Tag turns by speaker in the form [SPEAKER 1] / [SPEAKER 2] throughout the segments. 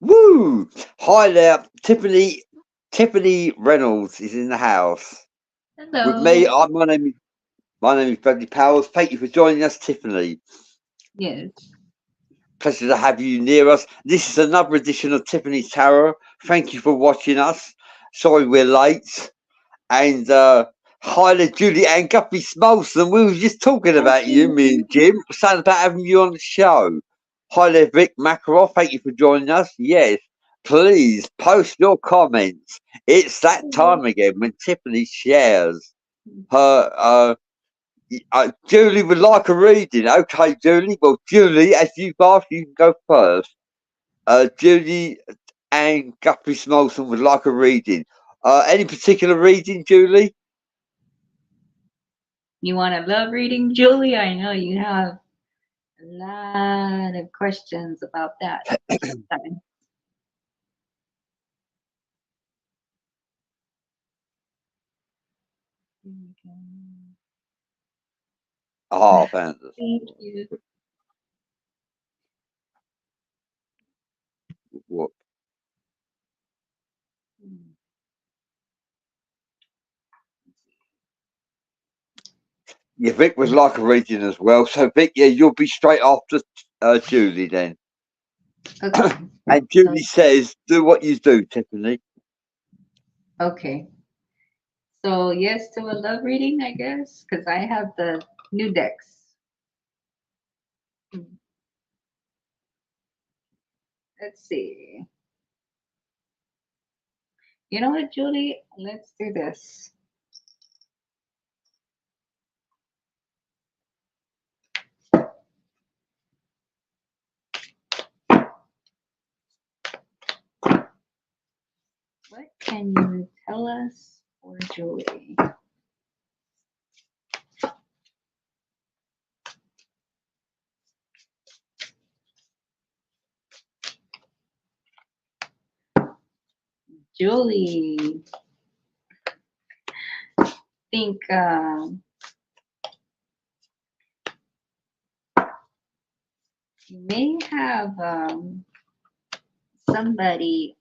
[SPEAKER 1] Woo! Hi there, Tiffany Reynolds is in the house with me.
[SPEAKER 2] Hello.
[SPEAKER 1] My name is Bradley Powers. Thank you for joining us, Tiffany.
[SPEAKER 2] Yes.
[SPEAKER 1] Pleasure to have you near us. This is another edition of Tiffany's Tarot. Thank you for watching us. Sorry we're late. And hi there, Julie Ann Guppy Smolson. We were just talking
[SPEAKER 2] Hi,
[SPEAKER 1] about you, me and
[SPEAKER 2] Julie.
[SPEAKER 1] Jim. Something about having you on the show. Hi there, Vic Makarov. Thank you for joining us. Yes, please post your comments. It's that time again when Tiffany shares her. Julie would like a reading. Okay, Julie. Well, Julie, as you've asked, you can go first. Julie and Guppy Smolson would like a reading. Any particular reading, Julie?
[SPEAKER 2] You want a love reading, Julie? I know you have a lot of questions about that this time. Here we go.
[SPEAKER 1] Ah, fantastic.
[SPEAKER 2] Thank you.
[SPEAKER 1] What?
[SPEAKER 2] Hmm,
[SPEAKER 1] Yeah, Vic would like a reading as well. So, Vic, yeah, you'll be straight after Julie then.
[SPEAKER 2] okay.
[SPEAKER 1] And
[SPEAKER 2] So,
[SPEAKER 1] Julie says, do what you do, Tiffany.
[SPEAKER 2] okay. So, yes to a love reading, I guess, because I have the new decks. Hmm, let's see. You know what, Julie? Let's do this. What can you tell us for Julie? Julie, think you may have somebody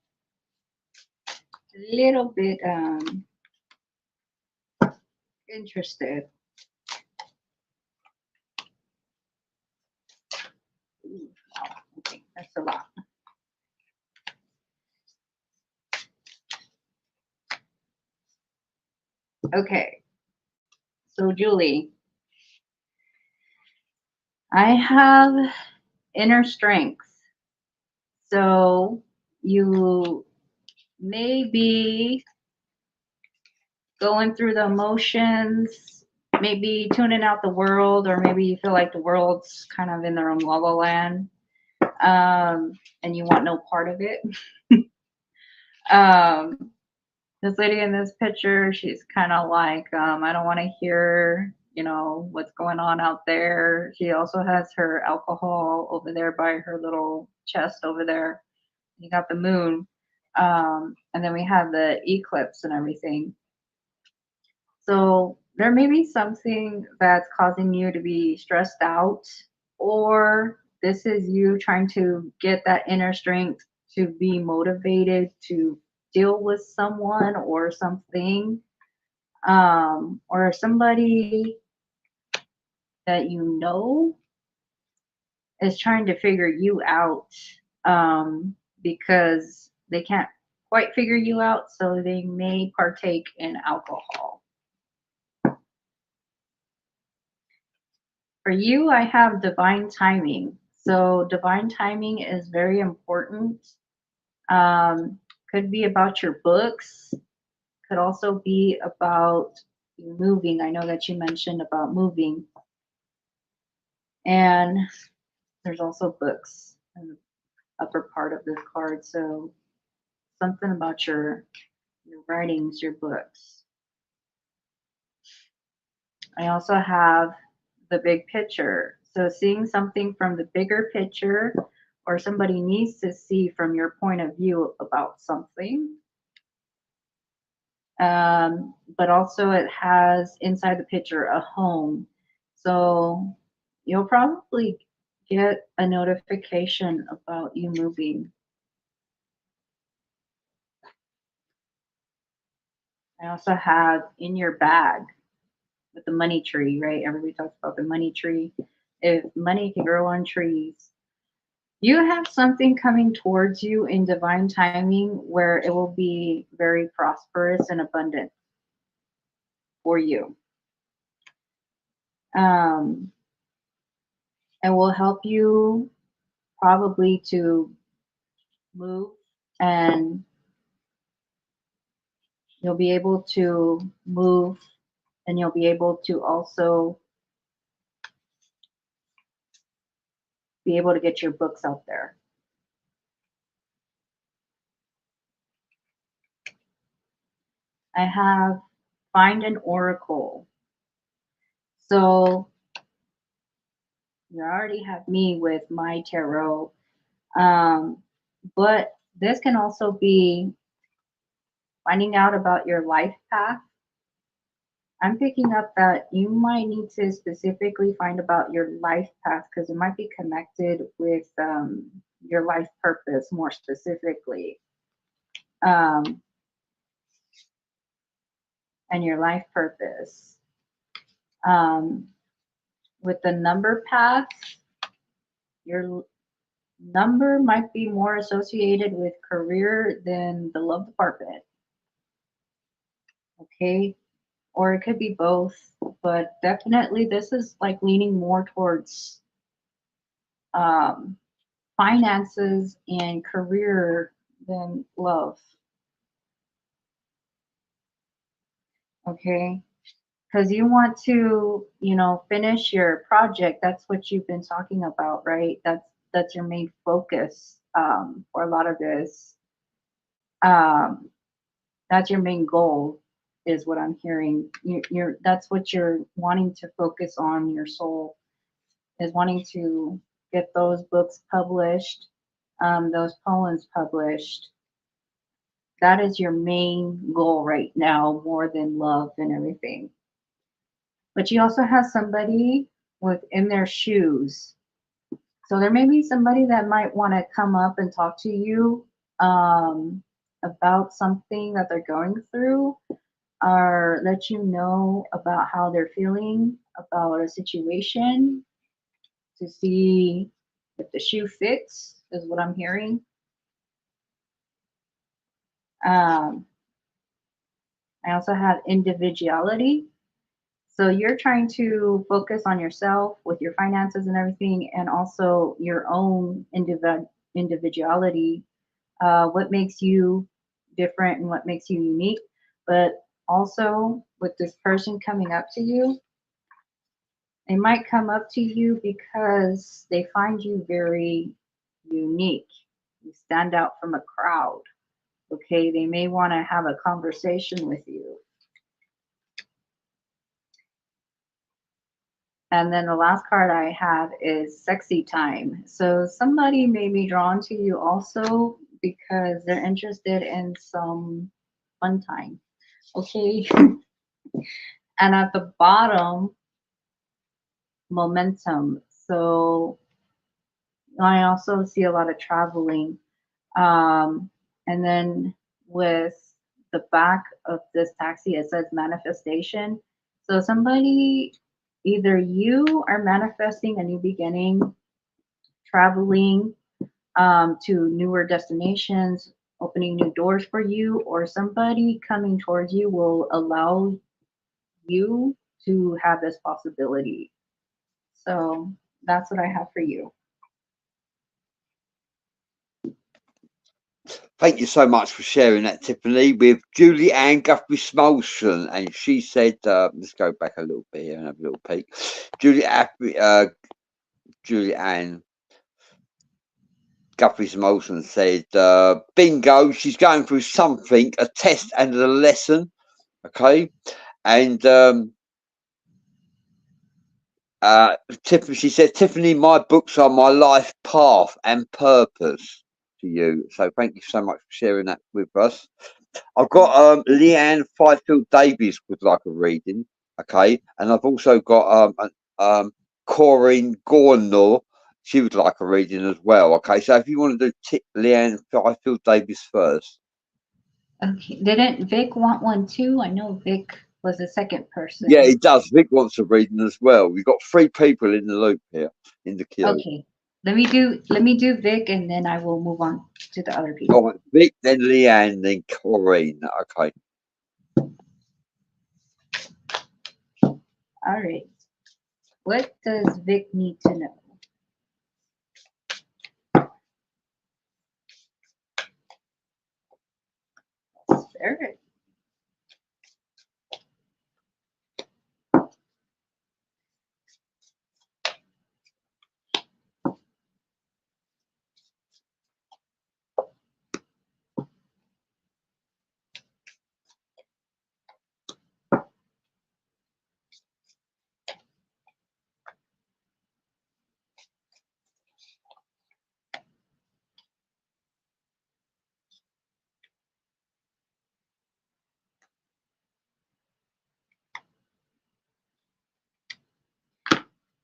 [SPEAKER 2] a little bit interested. Ooh, wow, okay, that's a lot. Okay, so Julie, I have inner strength. So you may be going through the emotions, maybe tuning out the world, or maybe you feel like the world's kind of in their own la la land, and you want no part of it. um, this lady in this picture, she's kind of like, I don't want to hear, what's going on out there. She also has her alcohol over there by her little chest over there. You got the moon. And then we have the eclipse and everything. So there may be something that's causing you to be stressed out, or this is you trying to get that inner strength to be motivated to deal with someone or something, or somebody that you know is trying to figure you out, because they can't quite figure you out, so they may partake in alcohol. For you, I have divine timing. So, divine timing is very important. Um, could be about your books, could also be about you moving. I know that you mentioned about moving, and there's also books in the upper part of this card. So, something about your writings, your books. I also have the big picture. So seeing something from the bigger picture, or somebody needs to see from your point of view about something. But also it has inside the picture a home. So you'll probably get a notification about you moving. I also have in your bag with the money tree, right? Everybody talks about the money tree. If money can grow on trees, you have something coming towards you in divine timing where it will be very prosperous and abundant for you. Um, it will help you probably to move, and you'll be able to move, and you'll be able to also be able to get your books out there. I have find an oracle. So you already have me with my tarot. Um, but this can also be finding out about your life path. I'm picking up that you might need to specifically find about your life path because it might be connected with your life purpose more specifically. Um, and your life purpose. Um, with the number path, your number might be more associated with career than the love department. Okay. Or it could be both, but definitely this is like leaning more towards um, finances and career than love. Okay. Because you want to, finish your project. That's what you've been talking about, right? That's your main focus for a lot of this. Um, that's your main goal, is what I'm hearing. That's what you're wanting to focus on. Your soul is wanting to get those books published, those poems published. That is your main goal right now, more than love and everything. But you also have somebody within their shoes. So there may be somebody that might want to come up and talk to you about something that they're going through, or let you know about how they're feeling about a situation to see if the shoe fits, is what I'm hearing. Um, I also have individuality. So you're trying to focus on yourself with your finances and everything, and also your own individuality. What makes you different and what makes you unique. But also, with this person coming up to you, they might come up to you because they find you very unique. You stand out from a crowd. Okay, they may want to have a conversation with you. And then the last card I have is sexy time. So somebody may be drawn to you also because they're interested in some fun time. Okay. And at the bottom, momentum. So I also see a lot of traveling. Um, and then with the back of this taxi, it says manifestation. So somebody, either you are manifesting a new beginning, traveling to newer destinations, opening new doors for you, or somebody coming towards you will allow you to have this possibility. So that's what I have for you.
[SPEAKER 1] Thank you so much for sharing that, Tiffany, with Julie Ann Guthrie Smolson. And she said, let's go back a little bit here and have a little peek. Julie Ann Guthrie Smolson said, bingo, she's going through something, a test and a lesson. Okay. And she said, Tiffany, my books are my life path and purpose to you. So thank you so much for sharing that with us. I've got Leanne Fifield Davies would like a reading, okay, and I've also got Corinne Gornor. She would like a reading as well, okay. So if you want to do Leanne Fifield Davies first.
[SPEAKER 2] Okay. Didn't Vic want one too? I know Vic was the second
[SPEAKER 1] Yeah,
[SPEAKER 2] person.
[SPEAKER 1] it does. Vic wants a reading as well. We've got three people in the loop here in the queue.
[SPEAKER 2] Okay. Let me do Vic and then I will move on to the other
[SPEAKER 1] All
[SPEAKER 2] people.
[SPEAKER 1] right, Vic, then Leanne, then Corinne. Okay.
[SPEAKER 2] All right. What does Vic need to know? All right.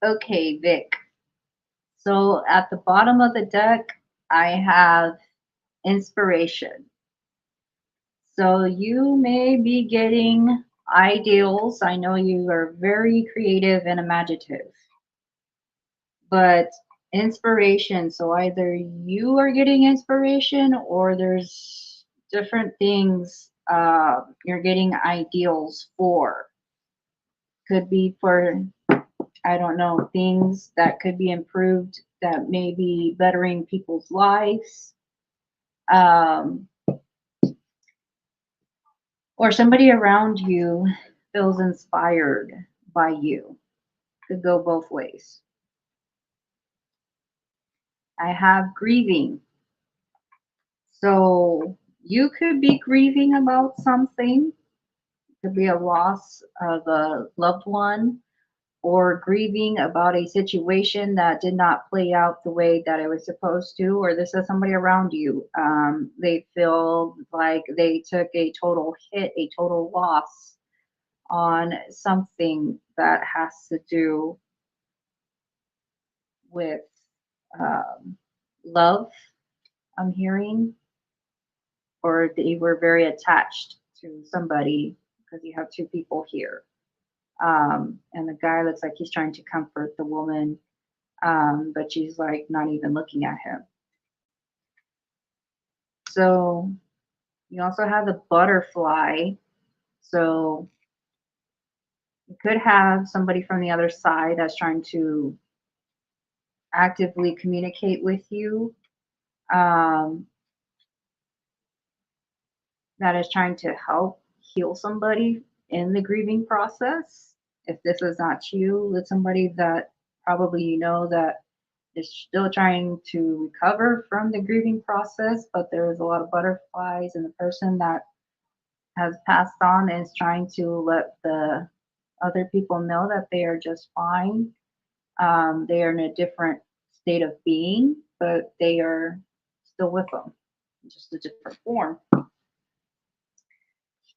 [SPEAKER 2] Okay, Vic. So at the bottom of the deck, I have inspiration. So you may be getting ideals. I know you are very creative and imaginative, but inspiration. So either you are getting inspiration or there's different things you're getting ideals for. Could be for, I don't know, things that could be improved that may be bettering people's lives. Um, or somebody around you feels inspired by you. Could go both ways. I have grieving. So you could be grieving about something. It could be a loss of a loved one or grieving about a situation that did not play out the way that it was supposed to, or this is somebody around you. They feel like they took a total hit, a total loss on something that has to do with um, love, I'm hearing, or they were very attached to somebody because you have two people here. And the guy looks like he's trying to comfort the woman, but she's like not even looking at him. So you also have the butterfly. So you could have somebody from the other side that's trying to actively communicate with you. Um, that is trying to help heal somebody in the grieving process. If this is not you, it's somebody that probably you know that is still trying to recover from the grieving process, but there's a lot of butterflies, and the person that has passed on is trying to let the other people know that they are just fine. They are in a different state of being, but they are still with them, just a different form.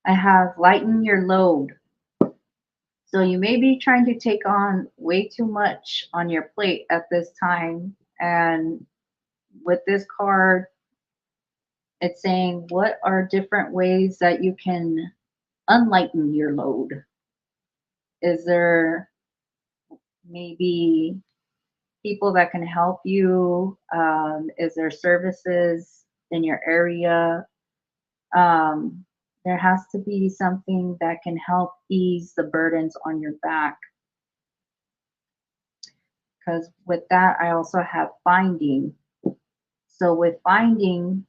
[SPEAKER 2] I have lighten your load. So you may be trying to take on way too much on your plate at this time. And with this card, it's saying what are different ways that you can unlighten your load? Is there maybe people that can help you? Is there services in your area? Um, there has to be something that can help ease the burdens on your back. Because with that, I also have finding. So with finding,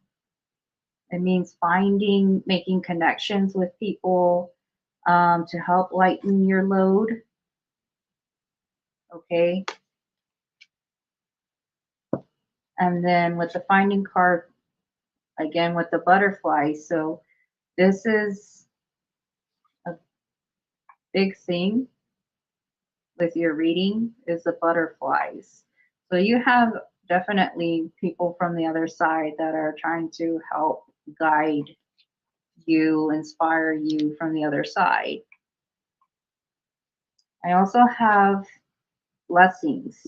[SPEAKER 2] it means finding, making connections with people to help lighten your load. Okay. And then with the finding card, again with the butterfly. So this is a big thing with your reading is the butterflies. So you have definitely people from the other side that are trying to help guide you, inspire you from the other side. I also have blessings.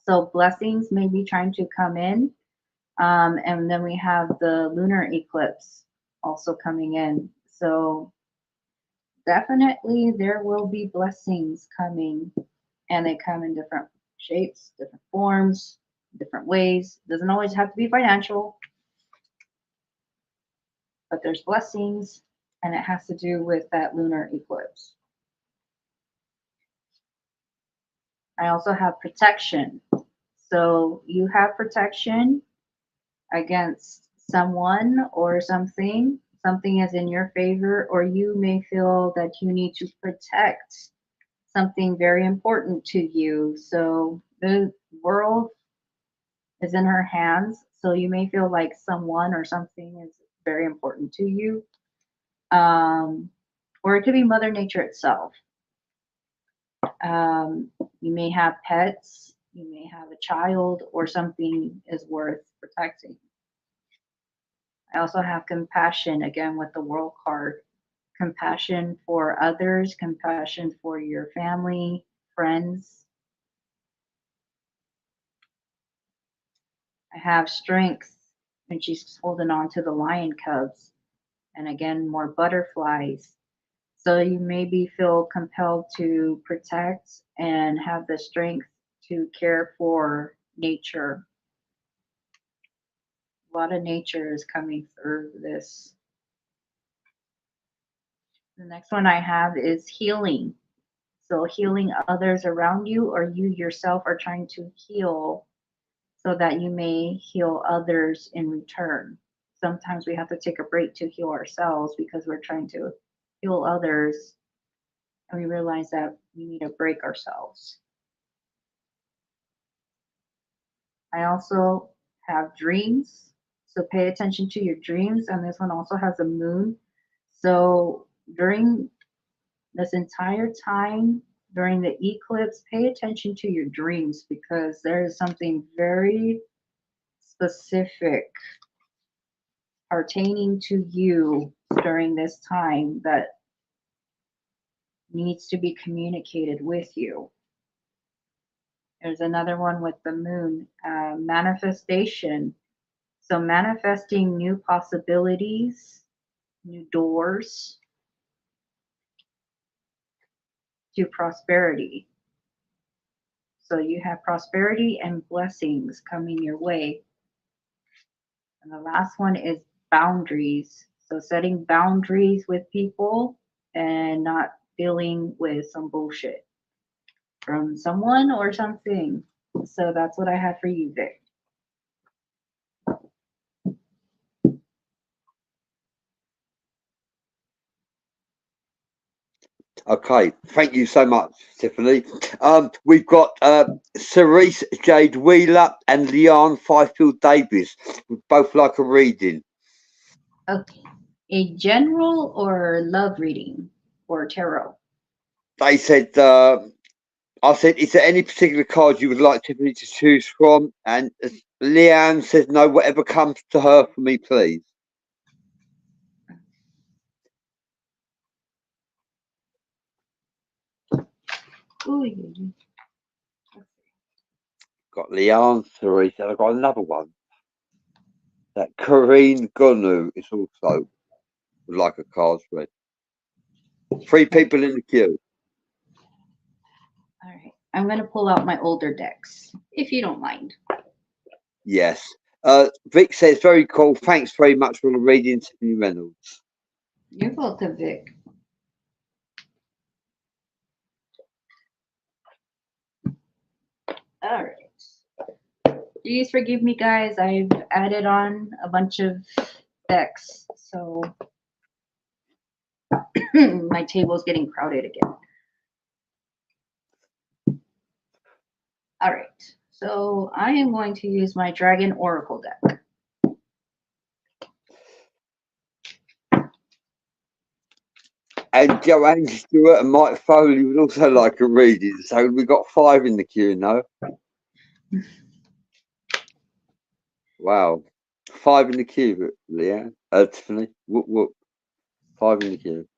[SPEAKER 2] So blessings may be trying to come in. And then we have the lunar eclipse also coming in. So definitely there will be blessings coming, and they come in different shapes, different forms, different ways. Doesn't always have to be financial, but there's blessings, and it has to do with that lunar eclipse. I also have protection. So you have protection against someone or something. Something is in your favor, or you may feel that you need to protect something very important to you. So the world is in her hands. So you may feel like someone or something is very important to you. Or it could be Mother Nature itself. You may have pets, you may have a child, or something is worth protecting. I also have compassion again with the World card. Compassion for others, compassion for your family, friends. I have strength when she's holding on to the lion cubs. And again, more butterflies. So you maybe feel compelled to protect and have the strength to care for nature. A lot of nature is coming through this. The next one I have is healing. So healing others around you, or you yourself are trying to heal so that you may heal others in return. Sometimes we have to take a break to heal ourselves because we're trying to heal others, and we realize that we need to break ourselves. I also have dreams. So pay attention to your dreams. And this one also has a moon. So during this entire time, during the eclipse, pay attention to your dreams because there is something very specific pertaining to you during this time that needs to be communicated with you. There's another one with the moon, manifestation. So manifesting new possibilities, new doors to prosperity. So you have prosperity and blessings coming your way. And the last one is boundaries. So setting boundaries with people and not dealing with some bullshit from someone or something. So that's what I have for you, Vic.
[SPEAKER 1] Okay, thank you so much, Tiffany. We've got Cerise Jade Wheeler and Leon Fifield Davis. Would both like a reading.
[SPEAKER 2] Okay. A general or love reading or tarot?
[SPEAKER 1] They said, I said, is there any particular card you would like Tiffany to choose from? And Leanne says, no, whatever comes to her for me, please.
[SPEAKER 2] Ooh,
[SPEAKER 1] Got Leanne, Cerise, and I've got another one. That Corrine Gonu is also would like a card read. 3 people in the queue.
[SPEAKER 2] all right. I'm going to pull out my older decks, if you don't mind.
[SPEAKER 1] Yes. Vic says, very cool. Thanks very much for the reading, Tiffany Reynolds.
[SPEAKER 2] You're welcome, Vic. All right. Please forgive me, guys. I've added on a bunch of decks, so my table's getting crowded again. All right. So I am going to use my Dragon Oracle deck.
[SPEAKER 1] And Joanne Stewart and Mike Foley would also like a reading. So we've got 5 in the queue now. Wow. 5 in the queue, Leanne. Tiffany. Whoop, whoop. 5 in the queue.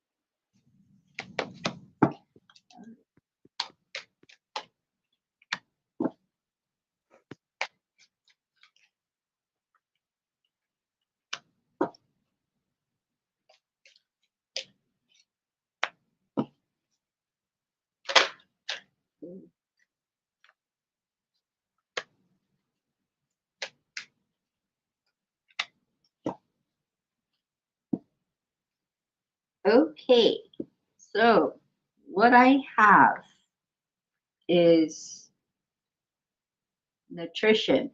[SPEAKER 2] Okay, so what I have is nutrition.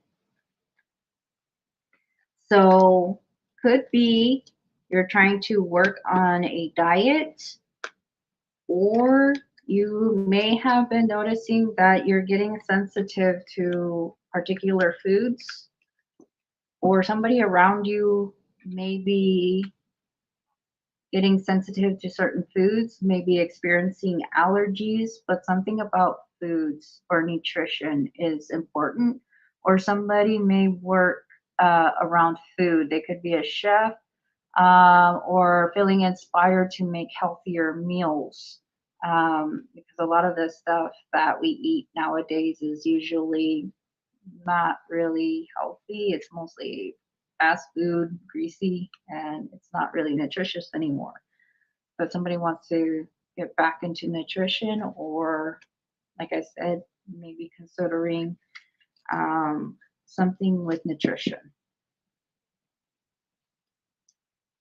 [SPEAKER 2] So could be you're trying to work on a diet, or you may have been noticing that you're getting sensitive to particular foods, or somebody around you may be getting sensitive to certain foods, maybe experiencing allergies, but something about foods or nutrition is important. Or somebody may work around food. They could be a chef, or feeling inspired to make healthier meals. Because a lot of the stuff that we eat nowadays is usually not really healthy. It's mostly fast food, greasy, and it's not really nutritious anymore. But somebody wants to get back into nutrition, or, like I said, maybe considering um, something with nutrition.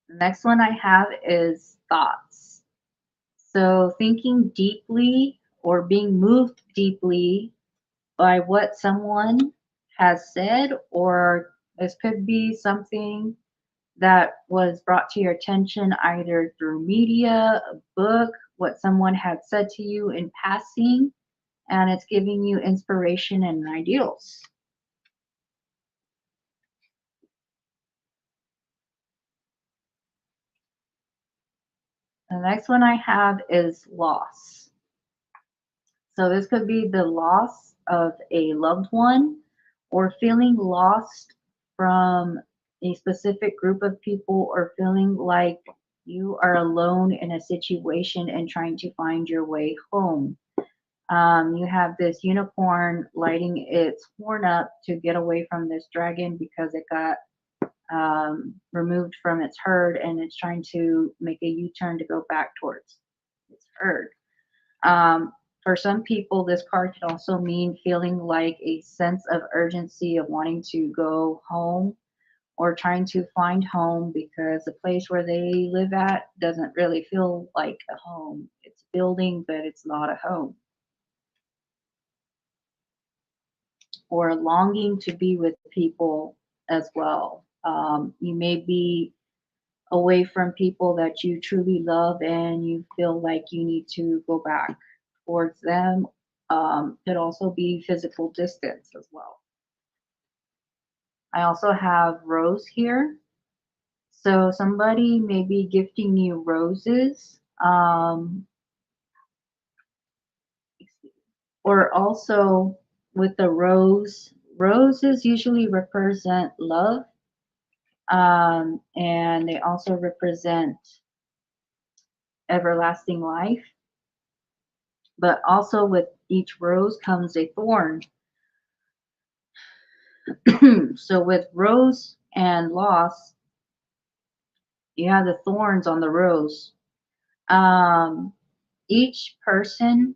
[SPEAKER 2] The next one I have is thoughts. So, thinking deeply or being moved deeply by what someone has said, or this could be something that was brought to your attention either through media, a book, what someone had said to you in passing, and it's giving you inspiration and ideals. The next one I have is loss. So this could be the loss of a loved one, or feeling lost from a specific group of people, or feeling like you are alone in a situation and trying to find your way home. You have this unicorn lighting its horn up to get away from this dragon because it got removed from its herd, and it's trying to make a U-turn to go back towards its herd. For some people, this card could also mean feeling like a sense of urgency of wanting to go home, or trying to find home because the place where they live at doesn't really feel like a home. It's a building, but it's not a home. Or longing to be with people as well. You may be away from people that you truly love, and you feel like you need to go back towards them. Could also be physical distance as well. I also have rose here. So somebody may be gifting you roses, or also with the rose, roses usually represent love, and they also represent everlasting life. But also with each rose comes a thorn. So with rose and loss, you have the thorns on the rose. Um, each person,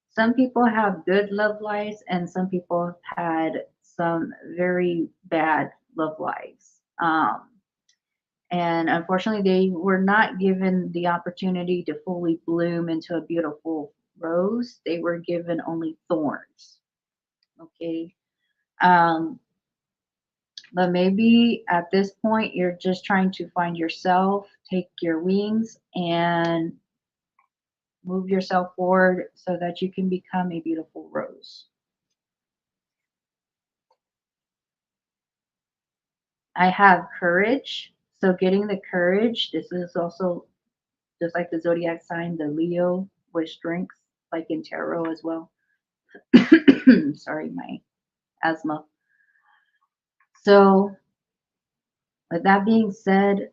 [SPEAKER 2] some people have good love lives, and some people have had some very bad love lives. And unfortunately, they were not given the opportunity to fully bloom into a beautiful rose. They were given only thorns. Okay. Um, but maybe at this point, you're just trying to find yourself, take your wings, and move yourself forward so that you can become a beautiful rose. I have courage. So, getting the courage, this is also just like the zodiac sign, the Leo with strength, like in tarot as well. Sorry, my asthma. So, with that being said,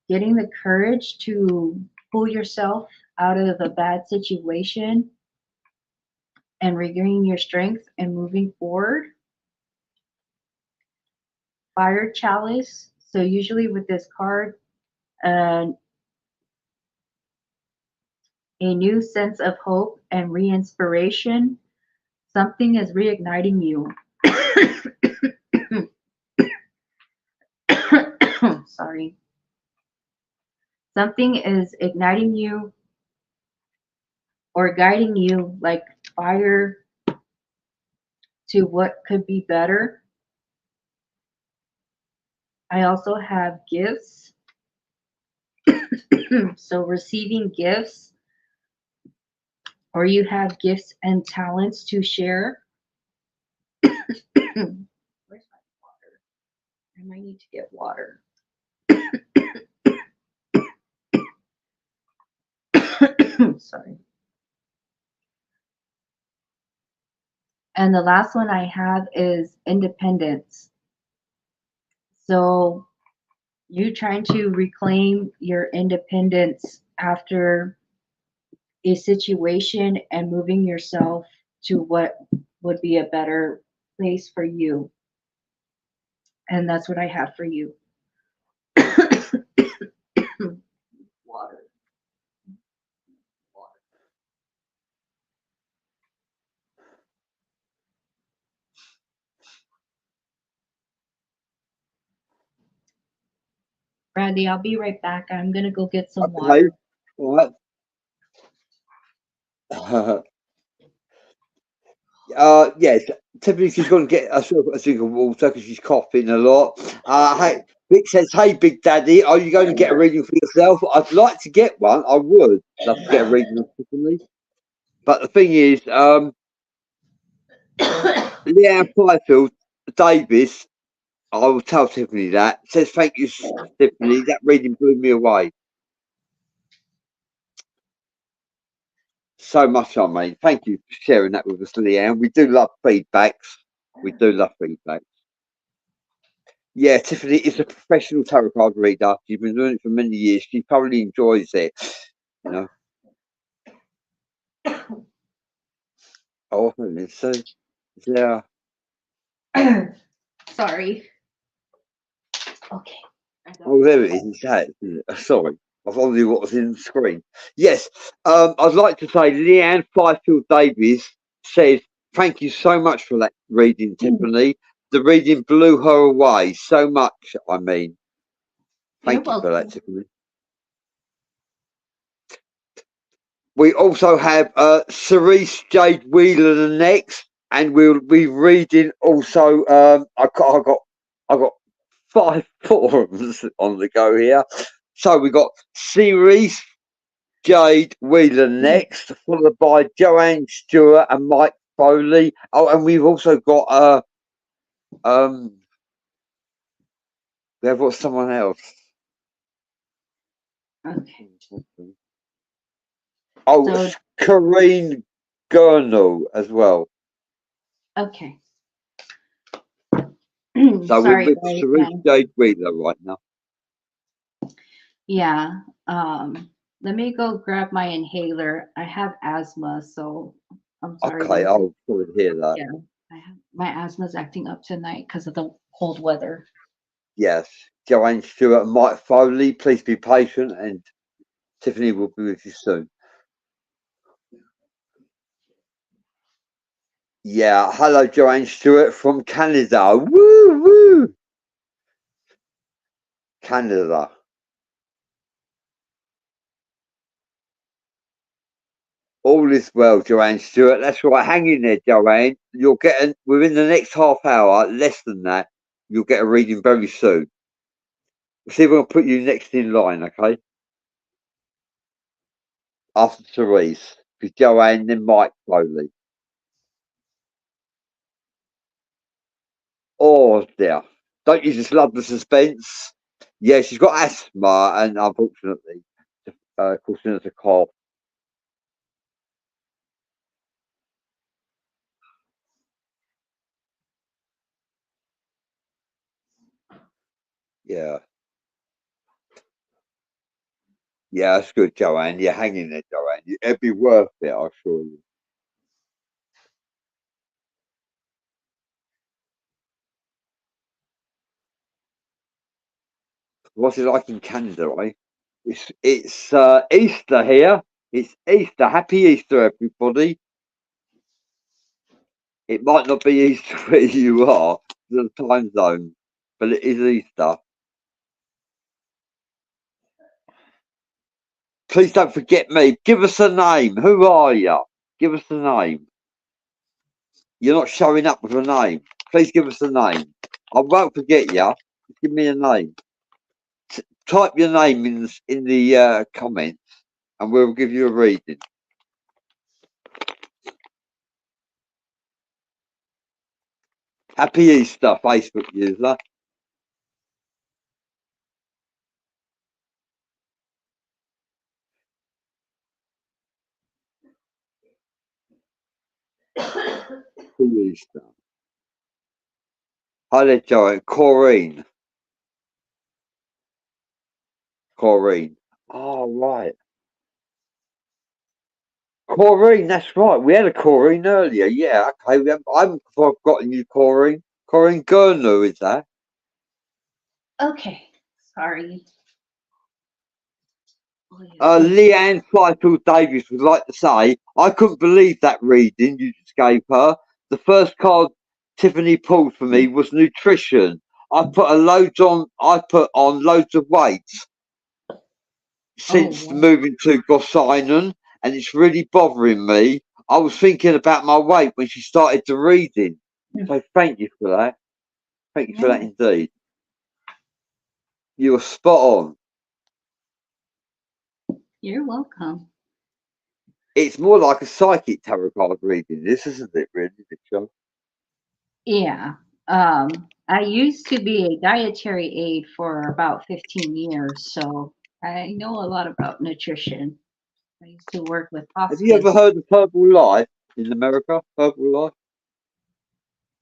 [SPEAKER 2] getting the courage to pull yourself out of a bad situation and regaining your strength and moving forward. Fire chalice. So, usually with this card, uh, a new sense of hope and re inspiration. Something is reigniting you. Sorry. Something is igniting you or guiding you like fire to what could be better. I also have gifts. So receiving gifts, or you have gifts and talents to share. Where's my water? I might need to get water. Sorry. And the last one I have is independence. So you trying to reclaim your independence after a situation and moving yourself to what would be a better place for you. And that's what I have for you. Water. Bradley, I'll be right back. I'm gonna go get some
[SPEAKER 1] Okay.
[SPEAKER 2] water.
[SPEAKER 1] All right. Yes. Tiffany, she's going to get herself a drink of water because she's coughing a lot. Hey, Vic says, "Hey, Big Daddy, are you going to get a reading for yourself?" I'd like to get one. I would love to get a reading of Tiffany. But the thing is, Leanne Fifield Davis, I will tell Tiffany that. Says, "Thank you, Tiffany. That reading blew me away so much." I mean, thank you for sharing that with us, Leanne. We do love feedbacks. We do love feedback. Yeah, Tiffany is a professional tarot card reader. She's been doing it for many years. She thoroughly enjoys it. You know. Oh, so yeah.
[SPEAKER 2] Sorry. Okay.
[SPEAKER 1] Oh, there it is. It's that. Isn't it? Sorry, I was wondering what was in the screen. Yes, I'd like to say Leanne Fifield Davies says, "Thank you so much for that reading, Tiffany. The reading blew her away so much. I mean,
[SPEAKER 2] You're
[SPEAKER 1] thank you for that,
[SPEAKER 2] welcome.
[SPEAKER 1] Tiffany." We also have Cerise Jade Wheeler the next, and we'll be reading also. I got 5 forums on the go here. So we got Cerise Jade Wheeler next, followed by Joanne Stewart and Mike Foley. Oh, and we've also got um we have got someone else.
[SPEAKER 2] Okay.
[SPEAKER 1] Oh,
[SPEAKER 2] So
[SPEAKER 1] Corrine Gurnall as well.
[SPEAKER 2] okay.
[SPEAKER 1] So we're
[SPEAKER 2] Sorry
[SPEAKER 1] with
[SPEAKER 2] guys.
[SPEAKER 1] Cerise Jade Wheeler right now.
[SPEAKER 2] Yeah. Let me go grab my inhaler. I have asthma, so I'm sorry
[SPEAKER 1] Okay,
[SPEAKER 2] guys.
[SPEAKER 1] I'll sorry to hear that.
[SPEAKER 2] Yeah. I have my asthma's acting up tonight because of the cold weather.
[SPEAKER 1] Yes, Joanne Stewart and Mike Foley, please be patient, and Tiffany will be with you soon. Yeah, hello, Joanne Stewart from Canada. Woo woo, Canada. All is well, Joanne Stewart. That's right. Hang in there, Joanne. You'll get within the next half hour, less than that. You'll get a reading very soon. We'll see if we'll put you next in line, okay? After Therese, because Joanne, then Mike Foley. Oh dear. Don't you just love the suspense? Yeah, she's got asthma, and unfortunately, causing her to cough. Yeah, yeah, that's good, Joanne. You're hanging there, Joanne. It'd be worth it, I assure you. What's it like in Canada, eh? It's Easter here. It's Easter. Happy Easter, everybody. It might not be Easter where you are, the time zone, but it is Easter. Please don't forget me. Give us a name. Who are you? Give us a name. You're not showing up with a name. Please give us a name. I won't forget you. Give me a name. Type your name in the comments, and we'll give you a reading. Happy Easter, Facebook user. Happy Easter. Hi there, Joe. Corrine. Corrine. Oh, right. Corrine, that's right. We had a Corrine earlier. Yeah, okay. I haven't forgotten you, Corrine. Corrine Gurnu, is that?
[SPEAKER 2] Okay, sorry.
[SPEAKER 1] Leanne Fifield Davis would like to say, I couldn't believe that reading you just gave her. The first card Tiffany pulled for me was nutrition. I put on loads of weight
[SPEAKER 2] Oh,
[SPEAKER 1] since
[SPEAKER 2] wow.
[SPEAKER 1] moving to Gosinen, and it's really bothering me. I was thinking about my weight when she started the reading. So thank you for that. Thank you for that
[SPEAKER 2] Yeah,
[SPEAKER 1] indeed. You were spot on.
[SPEAKER 2] you're welcome.
[SPEAKER 1] It's more like a psychic tarot card reading, this isn't it, really, Victor?
[SPEAKER 2] Yeah. I used to be a dietary aide for about 15 years, so I know a lot about nutrition. I used to work with
[SPEAKER 1] Have you ever
[SPEAKER 2] hospice.
[SPEAKER 1] heard of Herbal Life in America? Herbal Life?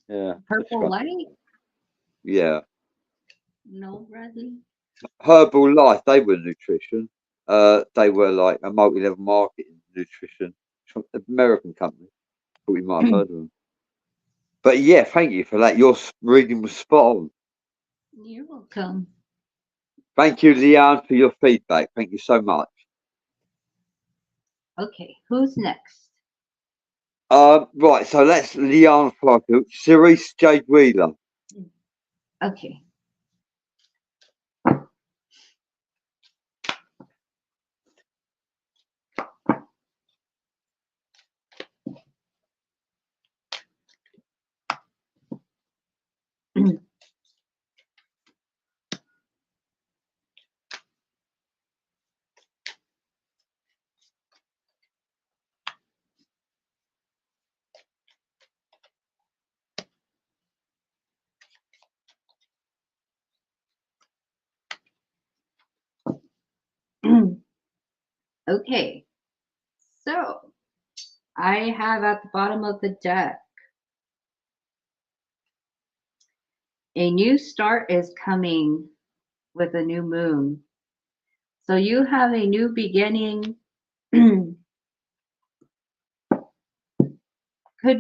[SPEAKER 1] Yeah, that's
[SPEAKER 2] Purple
[SPEAKER 1] right.
[SPEAKER 2] light?
[SPEAKER 1] Yeah.
[SPEAKER 2] No, Bradley.
[SPEAKER 1] Herbal Life, they were nutrition. They were like a multi-level marketing nutrition. From an American company. Thought you might have heard of them. But yeah, thank you for that. Your reading was spot on.
[SPEAKER 2] You're welcome.
[SPEAKER 1] Thank you, Leanne, for your feedback. Thank you so much.
[SPEAKER 2] Okay, who's next?
[SPEAKER 1] Right, so that's Leanne Fifield, Cerise Jade Wheeler.
[SPEAKER 2] Okay. Okay, so I have at the bottom of the deck, a new start is coming with a new moon. So you have a new beginning. Could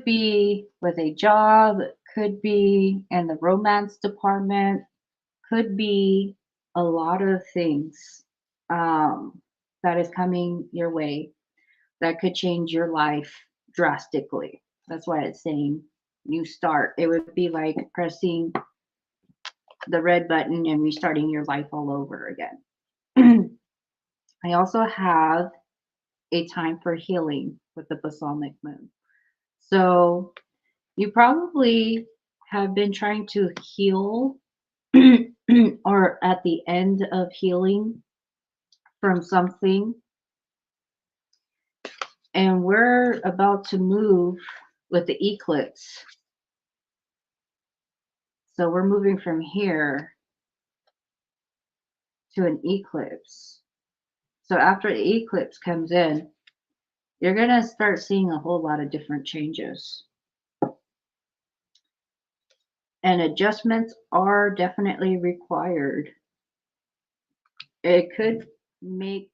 [SPEAKER 2] be with a job, could be in the romance department, could be a lot of things that is coming your way that could change your life drastically. That's why it's saying new start. It would be like pressing the red button and restarting your life all over again. I also have a time for healing with the balsamic moon. So you probably have been trying to heal or at the end of healing from something. And we're about to move with the eclipse. So we're moving from here to an eclipse. So after the eclipse comes in, you're going to start seeing a whole lot of different changes. And adjustments are definitely required. It could make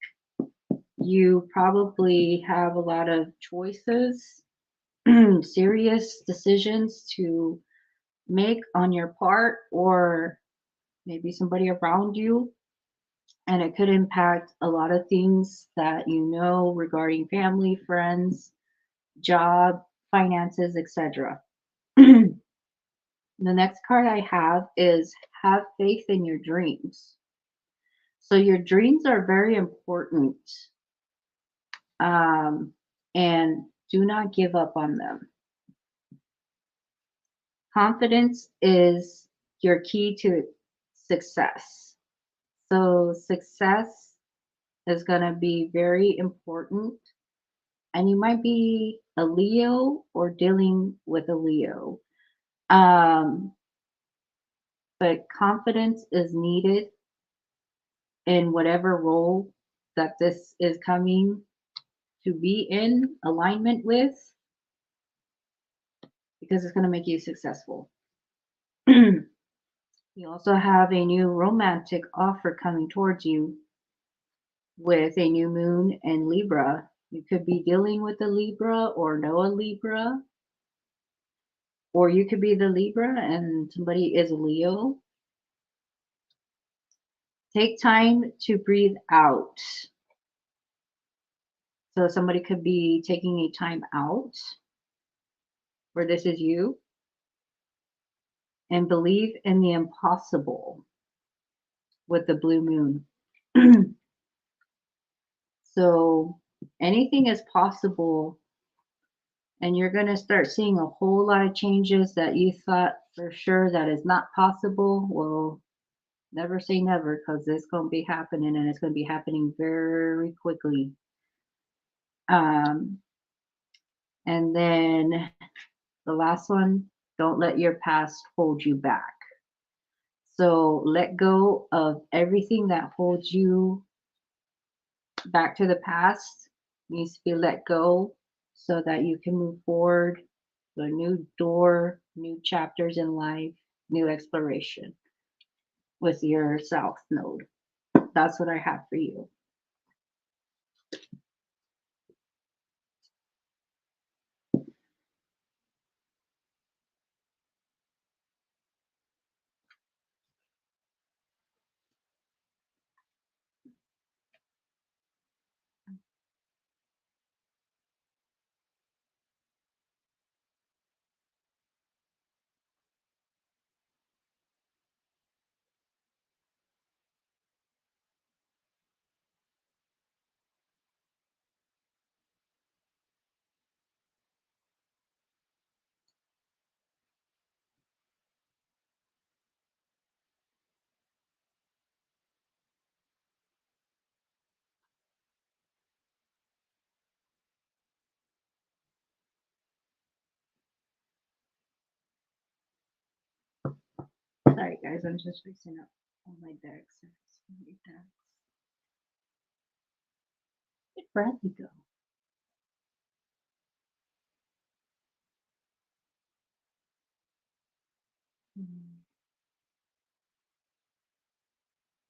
[SPEAKER 2] you probably have a lot of choices, serious decisions to make on your part, or maybe somebody around you. And it could impact a lot of things that you know regarding family, friends, job, finances, etc. The next card I have is have faith in your dreams. So your dreams are very important. um, and do not give up on them. Confidence is your key to success. So, success is going to be very important. And you might be a Leo or dealing with a Leo. Um, but confidence is needed in whatever role that this is coming to be in alignment with because it's going to make you successful. You also have a new romantic offer coming towards you with a new moon and Libra. You could be dealing with a Libra or know a Libra, or you could be the Libra and somebody is a Leo. Take time to breathe out. So somebody could be taking a time out where this is you and believe in the impossible with the blue moon. So anything is possible, and you're going to start seeing a whole lot of changes that you thought for sure that is not possible. Well, never say never because it's going to be happening and it's going to be happening very quickly. Um, and then the last one, don't let your past hold you back. So let go of everything that holds you back to the past, needs to be let go so that you can move forward to a new door, new chapters in life, new exploration with your South Node. That's what I have for you. Sorry, guys, I'm just fixing up all my decks. Where'd Bradley go?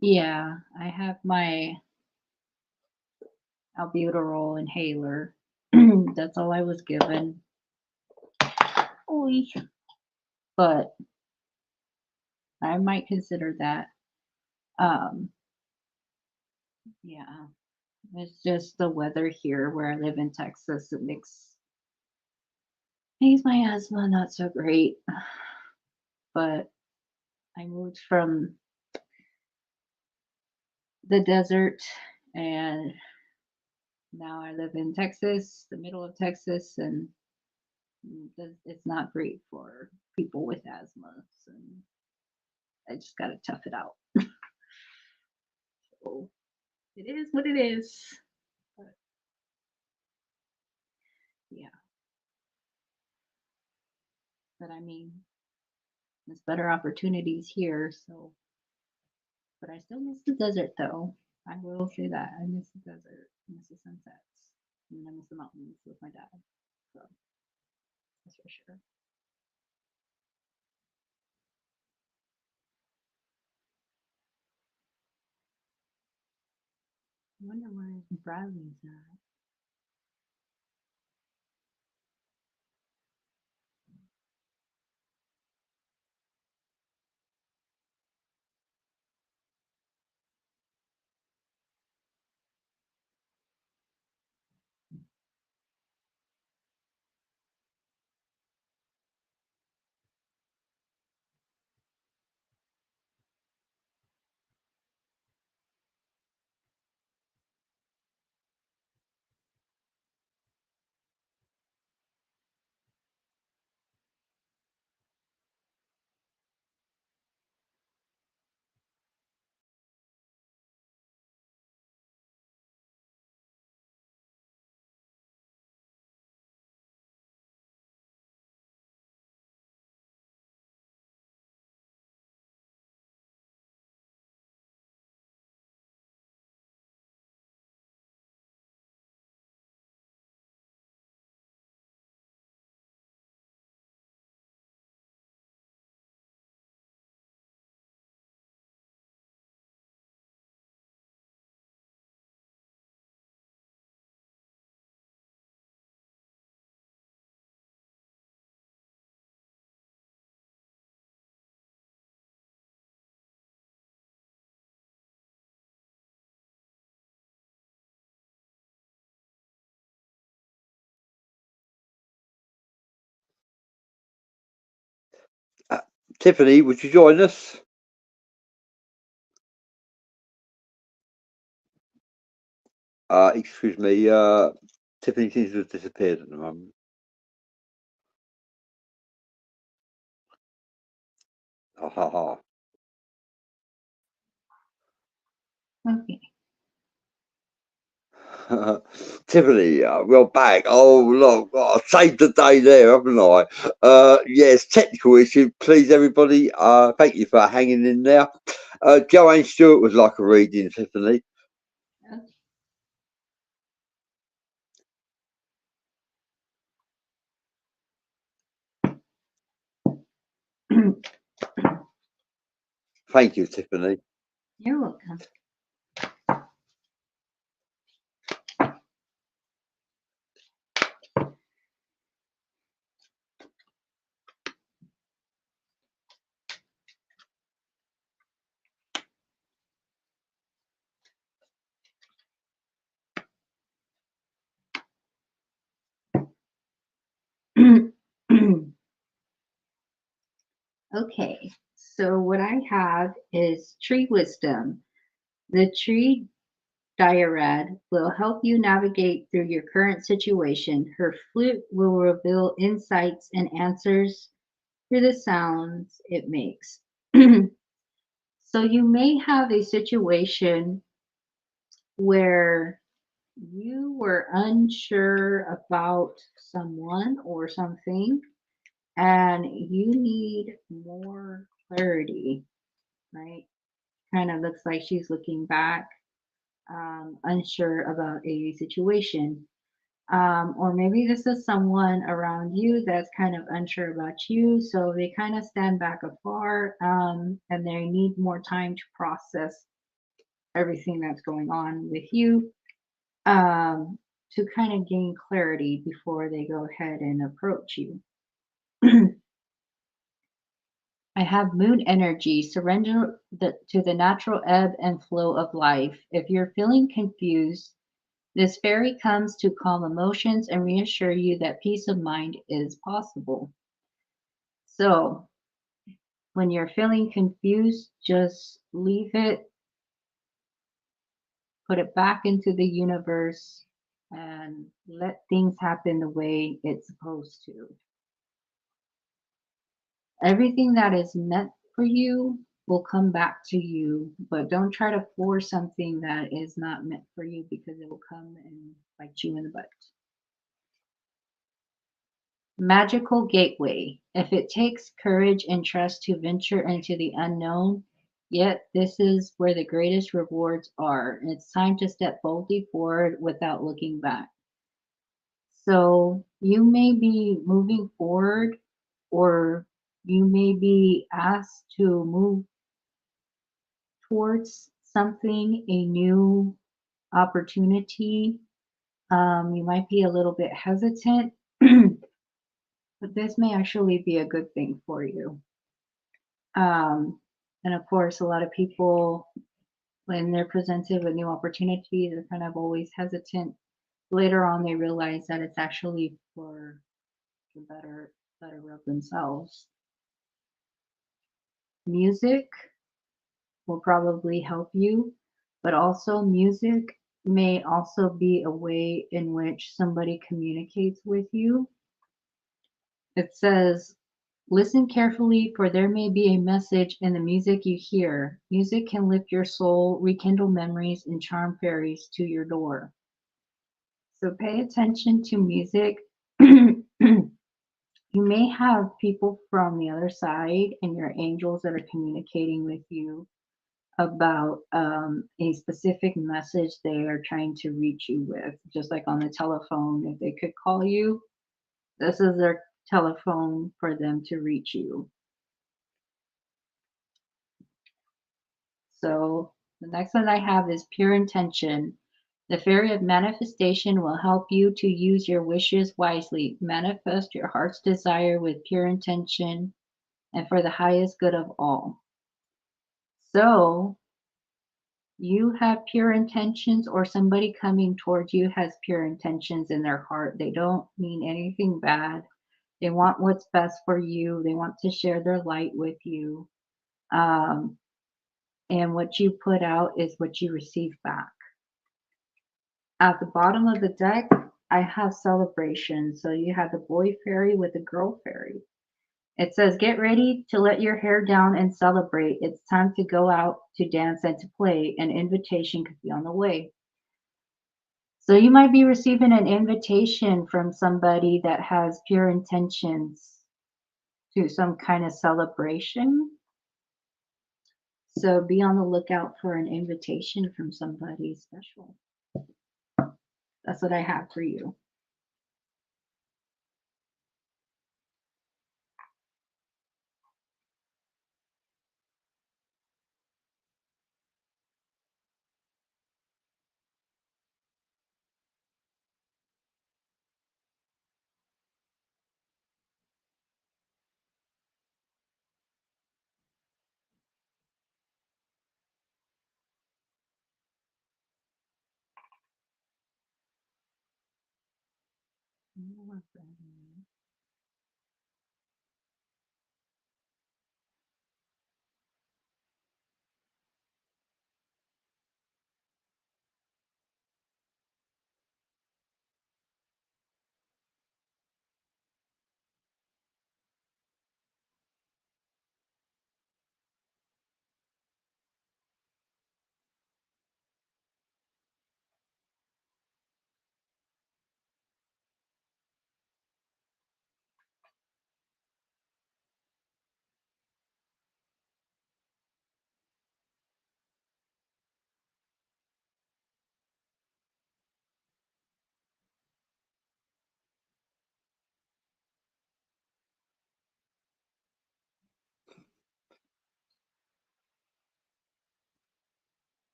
[SPEAKER 2] Yeah, I have my albuterol inhaler. That's all I was given. Oy. But I might consider that. Um, yeah, it's just the weather here where I live in Texas. It makes my asthma not so great. But I moved from the desert and now I live in Texas, the middle of Texas, and it's not great for people with asthma. So I just got to tough it out. So it is what it is. But yeah, but I mean, there's better opportunities here. So, but I still miss the desert though. I will say that. I miss the desert, I miss the sunsets, and I miss the mountains with my dad. So that's for sure. I wonder where Bradley's at.
[SPEAKER 1] Tiffany, would you join us? Excuse me. Tiffany seems to have disappeared at the moment. Ha ha ha.
[SPEAKER 2] Okay.
[SPEAKER 1] Tiffany, we're back. Oh, look, I saved the day there, haven't I? Yes, technical issue. Please, everybody, thank you for hanging in there. Joanne Stewart was like a reading, Tiffany. Thank you, Tiffany.
[SPEAKER 2] You're welcome. Okay, so what I have is tree wisdom. The tree Diarad will help you navigate through your current situation. Her flute will reveal insights and answers through the sounds it makes. So you may have a situation where you were unsure about someone or something and you need more clarity, right? Kind of looks like she's looking back, unsure about a situation. Or maybe this is someone around you that's kind of unsure about you, so they kind of stand back afar, and they need more time to process everything that's going on with you, to kind of gain clarity before they go ahead and approach you. I have moon energy. Surrender to the natural ebb and flow of life. If you're feeling confused, this fairy comes to calm emotions and reassure you that peace of mind is possible. So, when you're feeling confused, just leave it, put it back into the universe, and let things happen the way it's supposed to. Everything that is meant for you will come back to you, but don't try to force something that is not meant for you because it will come and bite you in the butt. Magical gateway. If it takes courage and trust to venture into the unknown, yet this is where the greatest rewards are. It's time to step boldly forward without looking back. So you may be moving forward, or you may be asked to move towards something, a new opportunity. You might be a little bit hesitant, but this may actually be a good thing for you. And of course, a lot of people, when they're presented with new opportunities, are kind of always hesitant. Later on, they realize that it's actually for the better of themselves. Music will probably help you, but also music may also be a way in which somebody communicates with you. It says, listen carefully, for there may be a message in the music you hear. Music can lift your soul, rekindle memories, and charm fairies to your door. So pay attention to music. You may have people from the other side and your angels that are communicating with you about a specific message they are trying to reach you with, just like on the telephone. If they could call you, this is their telephone for them to reach you. So the next one I have is pure intention. The fairy of manifestation will help you to use your wishes wisely. Manifest your heart's desire with pure intention and for the highest good of all. So you have pure intentions, or somebody coming towards you has pure intentions in their heart. They don't mean anything bad. They want what's best for you. They want to share their light with you. Um, and what you put out is what you receive back. At the bottom of the deck, I have celebration. So you have the boy fairy with the girl fairy. It says, get ready to let your hair down and celebrate. It's time to go out to dance and to play. An invitation could be on the way. So you might be receiving an invitation from somebody that has pure intentions to some kind of celebration. So be on the lookout for an invitation from somebody special. That's what I have for you.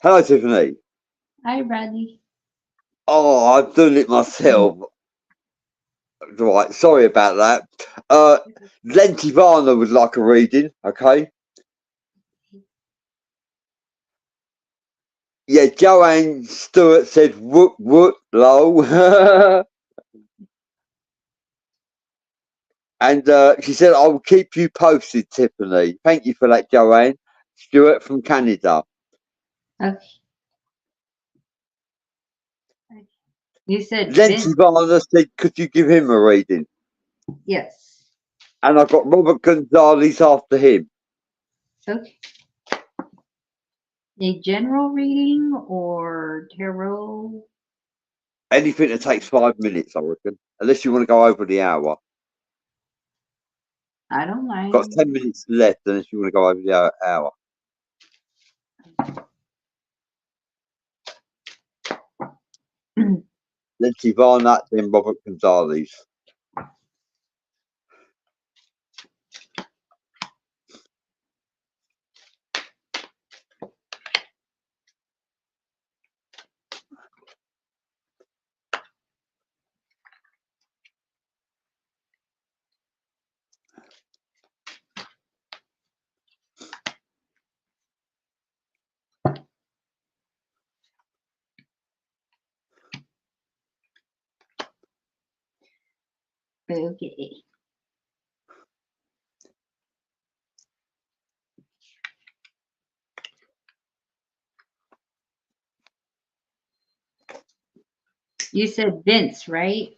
[SPEAKER 1] Hello, Tiffany.
[SPEAKER 2] Hi, Bradley.
[SPEAKER 1] Oh, I've done it myself. Right, sorry about that. Lentivana would like a reading, okay? Yeah, Joanne Stewart said, whoop, whoop, low. And she said, I will keep you posted, Tiffany. Thank you for that, Joanne Stewart from Canada.
[SPEAKER 2] Okay. You said Vince.
[SPEAKER 1] Lentivana said, could you give him a reading?
[SPEAKER 2] Yes.
[SPEAKER 1] And I've got Robert Gonzalez after him.
[SPEAKER 2] Okay. A general reading or tarot?
[SPEAKER 1] Anything that takes 5 minutes, I reckon. Unless you want to go over the hour.
[SPEAKER 2] I don't
[SPEAKER 1] Got
[SPEAKER 2] mind.
[SPEAKER 1] 10 minutes left, unless you want to go over the hour. Lentivana, then Robert Gonzalez.
[SPEAKER 2] Okay. You said Vince, right?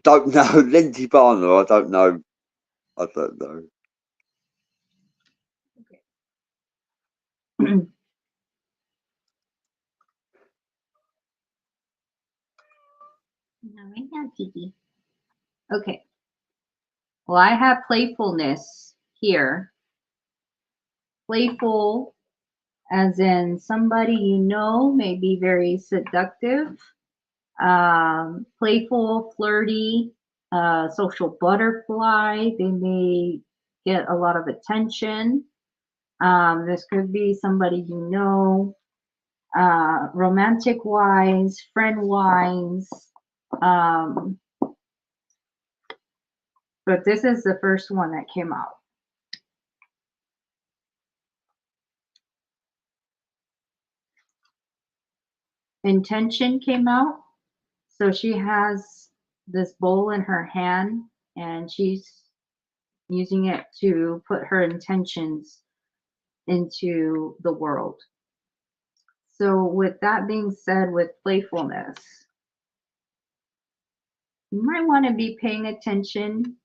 [SPEAKER 1] Don't know. Lentivana, I don't know. I don't know.
[SPEAKER 2] No, right now, Tiki. Okay. Well, I have playfulness here. Playful, as in somebody you know may be very seductive, playful, flirty, social butterfly. They may get a lot of attention. This could be somebody you know, romantic wise, friend wise. Um, but this is the first one that came out. Intention came out. So she has this bowl in her hand and she's using it to put her intentions into the world. So, with that being said, with playfulness, you might want to be paying attention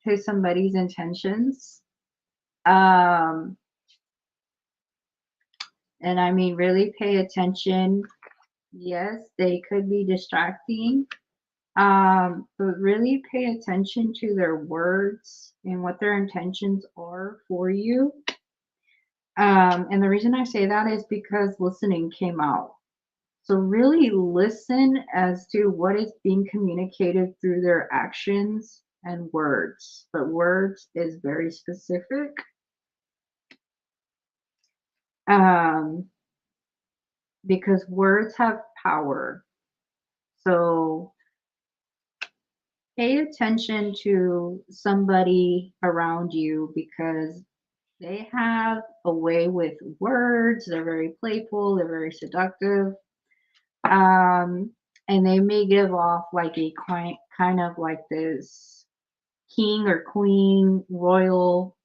[SPEAKER 2] to somebody's intentions. Um, and I mean, really pay attention. Yes, they could be distracting, but really pay attention to their words and what their intentions are for you. And the reason I say that is because listening came out. So really listen as to what is being communicated through their actions and words. But words is very specific. Um, because words have power. So pay attention to somebody around you because they have a way with words. They're very playful, they're very seductive. Um, and they may give off like a kind of like this king or queen, royal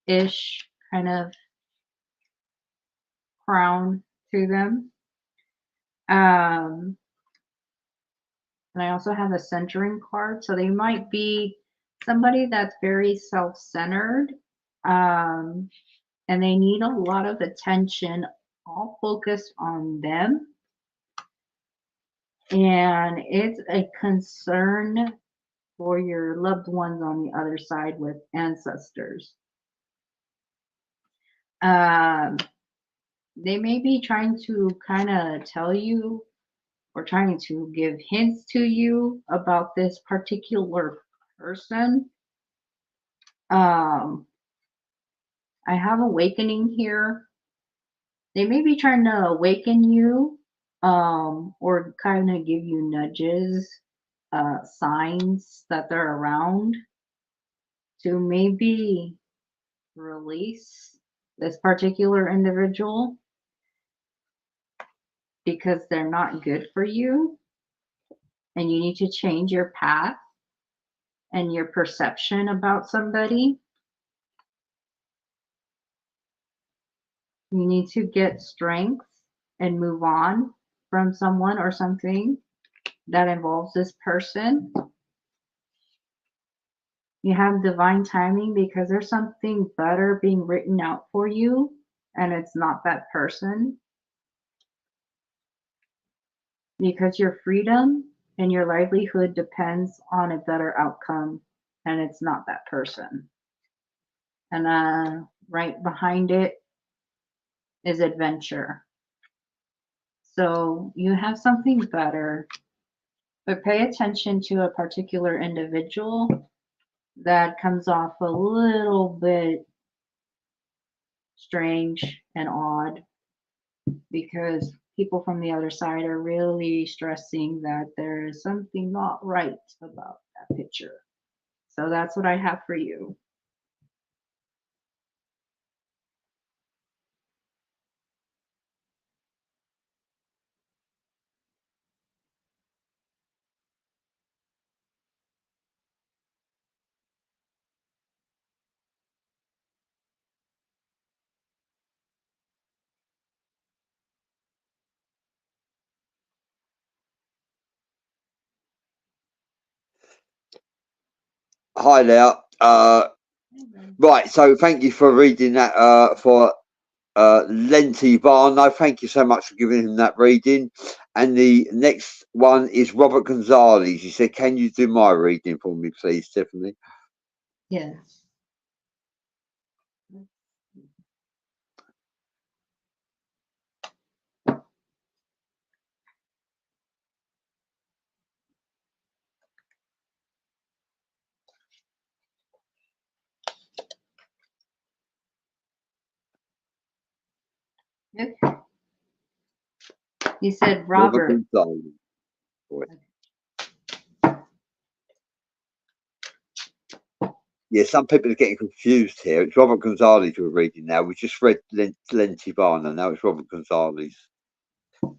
[SPEAKER 2] ish kind of crown to them. Um, and I also have a centering card. So they might be somebody that's very self centered, um, and they need a lot of attention, all focused on them. And it's a concern for your loved ones on the other side with ancestors. Um, they may be trying to kind of tell you or trying to give hints to you about this particular person. Um, I have awakening here. They may be trying to awaken you, or kind of give you nudges, signs that they're around to maybe release this particular individual because they're not good for you and you need to change your path and your perception about somebody. You need to get strength and move on from someone or something that involves this person. You have divine timing because there's something better being written out for you, and it's not that person. Because your freedom and your livelihood depends on a better outcome, and it's not that person. And right behind it is adventure. So you have something better, but pay attention to a particular individual that comes off a little bit strange and odd because people from the other side are really stressing that there is something not right about that picture. So that's what I have for you.
[SPEAKER 1] Hi there. Right, so thank you for reading that for Lenti Barno. Thank you so much for giving him that reading. And the next one is Robert Gonzalez. He said, "Can you do my reading for me, please, Tiffany?"
[SPEAKER 2] Yes. Okay. You said
[SPEAKER 1] Robert
[SPEAKER 2] Robert.
[SPEAKER 1] Gonzalez. Yeah, some people are getting confused here. It's Robert Gonzalez we're reading now. We just read Lenti Barno. Now it's Robert Gonzalez.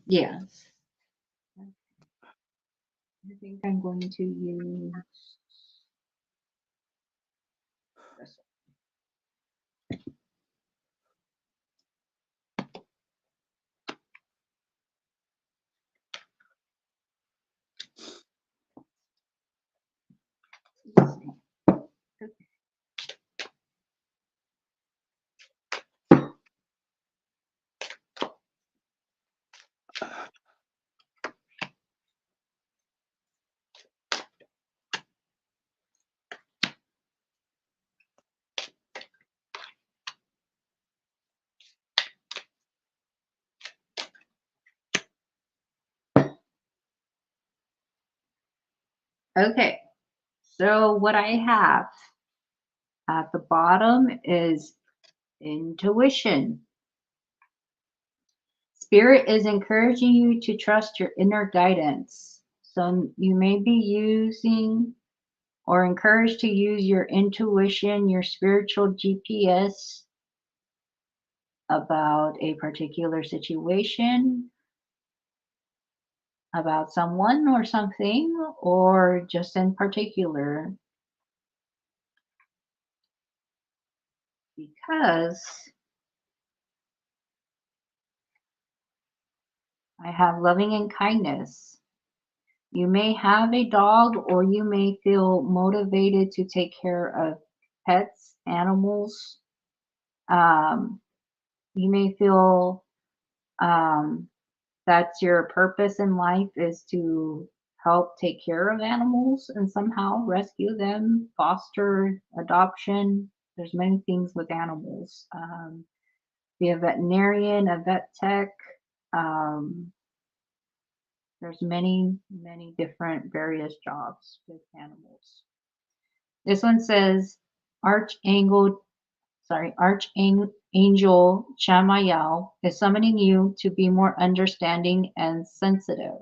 [SPEAKER 2] Yes. I think I'm going to use this one. Okay, so what I have at the bottom is intuition. Spirit is encouraging you to trust your inner guidance. So you may be using or encouraged to use your intuition, your spiritual GPS about a particular situation, about someone or something, or just in particular, because I have loving and kindness. You may have a dog, or you may feel motivated to take care of pets, animals. Um, you may feel that's your purpose in life is to help take care of animals and somehow rescue them, foster adoption. There's many things with animals. Be a veterinarian, a vet tech. Um, there's many different various jobs with animals. This one says Archangel, Archangel Chamayel is summoning you to be more understanding and sensitive.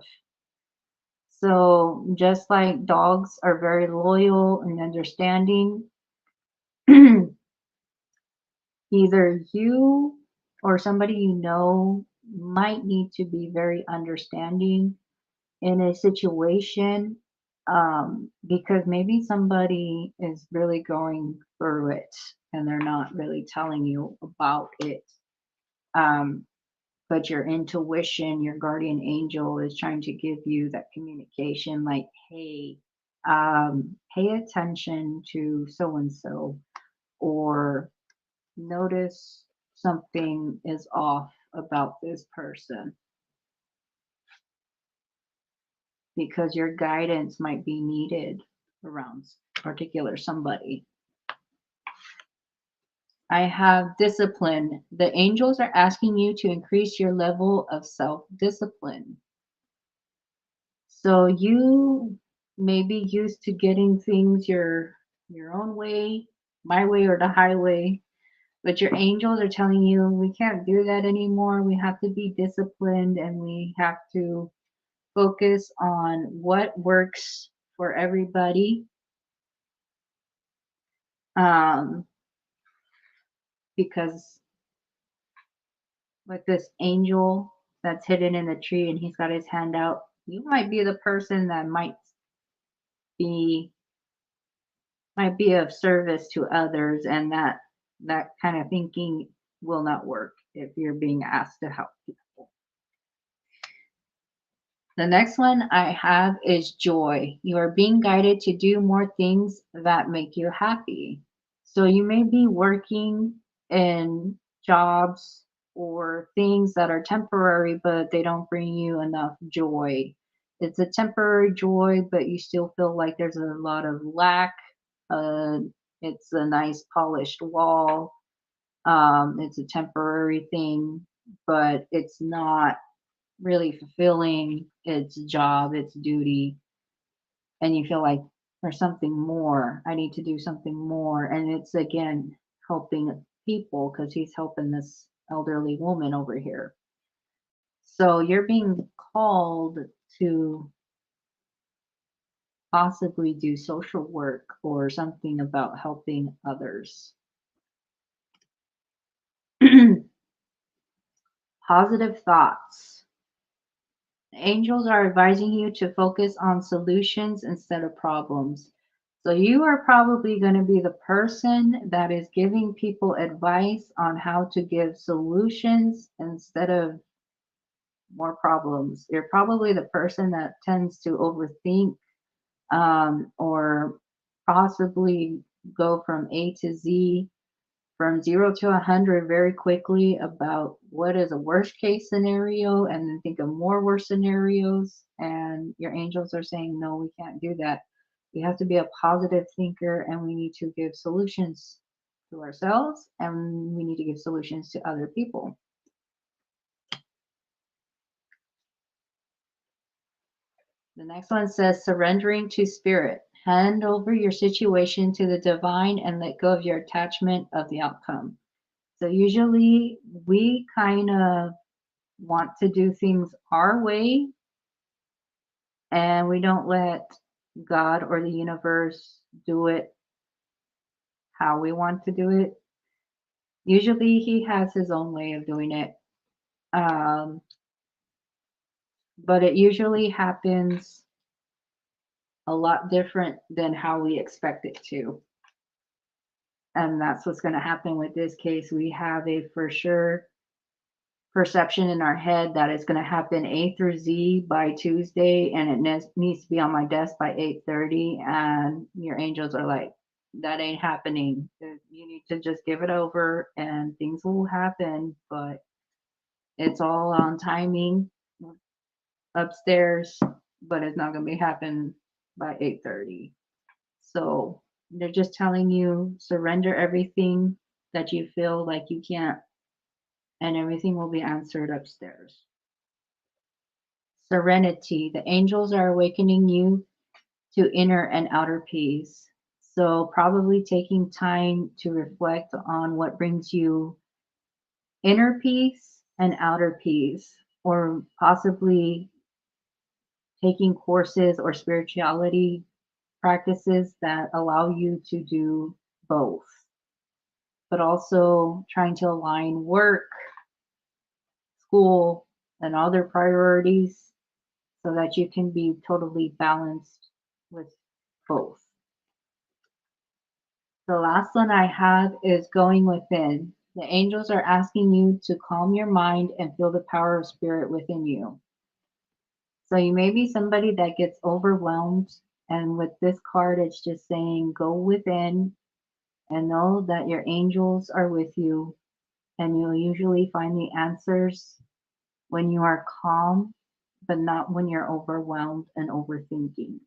[SPEAKER 2] So just like dogs are very loyal and understanding, either you or somebody you know might need to be very understanding in a situation, because maybe somebody is really going through it and they're not really telling you about it. Um, but your intuition, your guardian angel is trying to give you that communication like, hey, pay attention to so and so, or notice something is off about this person because your guidance might be needed around particular somebody. I have discipline. The angels are asking you to increase your level of self discipline. So you may be used to getting things your own way, my way or the highway, but your angels are telling you we can't do that anymore. We have to be disciplined and we have to focus on what works for everybody. Um, because with this angel that's hidden in the tree and he's got his hand out, you might be the person that be might be of service to others, and that kind of thinking will not work if you're being asked to help people. The next one I have is joy. You are being guided to do more things that make you happy. So you may be working in jobs or things that are temporary, but they don't bring you enough joy. It's a temporary joy, but you still feel like there's a lot of lack. Uh, it's a nice polished wall. It's a temporary thing, but it's not really fulfilling its job, its duty, and you feel like there's something more. I need to do something more. And it's again helping people because he's helping this elderly woman over here. So you're being called to possibly do social work or something about helping others. Positive thoughts. Angels are advising you to focus on solutions instead of problems. So you are probably going to be the person that is giving people advice on how to give solutions instead of more problems. You're probably the person that tends to overthink, or possibly go from A to Z, from 0 to 100 very quickly about what is a worst case scenario and then think of more worse scenarios. And your angels are saying, no, we can't do that. We have to be a positive thinker and we need to give solutions to ourselves and we need to give solutions to other people. The next one says surrendering to spirit. Hand over your situation to the divine and let go of your attachment of the outcome. So usually we kind of want to do things our way and we don't let God or the universe do it how we want to do it. Usually he has his own way of doing it. Um, but it usually happens a lot different than how we expect it to. And that's what's going to happen with this case. We have a for sure perception in our head that it's going to happen A through Z by Tuesday and it needs to be on my desk by 8:30, and your angels are like, that ain't happening. You need to just give it over and things will happen, but it's all on timing upstairs, but it's not going to be happen by 8:30. So they're just telling you surrender everything that you feel like you can't, and everything will be answered upstairs. Serenity. The angels are awakening you to inner and outer peace. So, probably taking time to reflect on what brings you inner peace and outer peace, or possibly taking courses or spirituality practices that allow you to do both, but also trying to align work, school, and other priorities so that you can be totally balanced with both. The last one I have is going within. The angels are asking you to calm your mind and feel the power of spirit within you. So you may be somebody that gets overwhelmed. And with this card, it's just saying go within and know that your angels are with you. And you'll usually find the answers when you are calm, but not when you're overwhelmed and overthinking.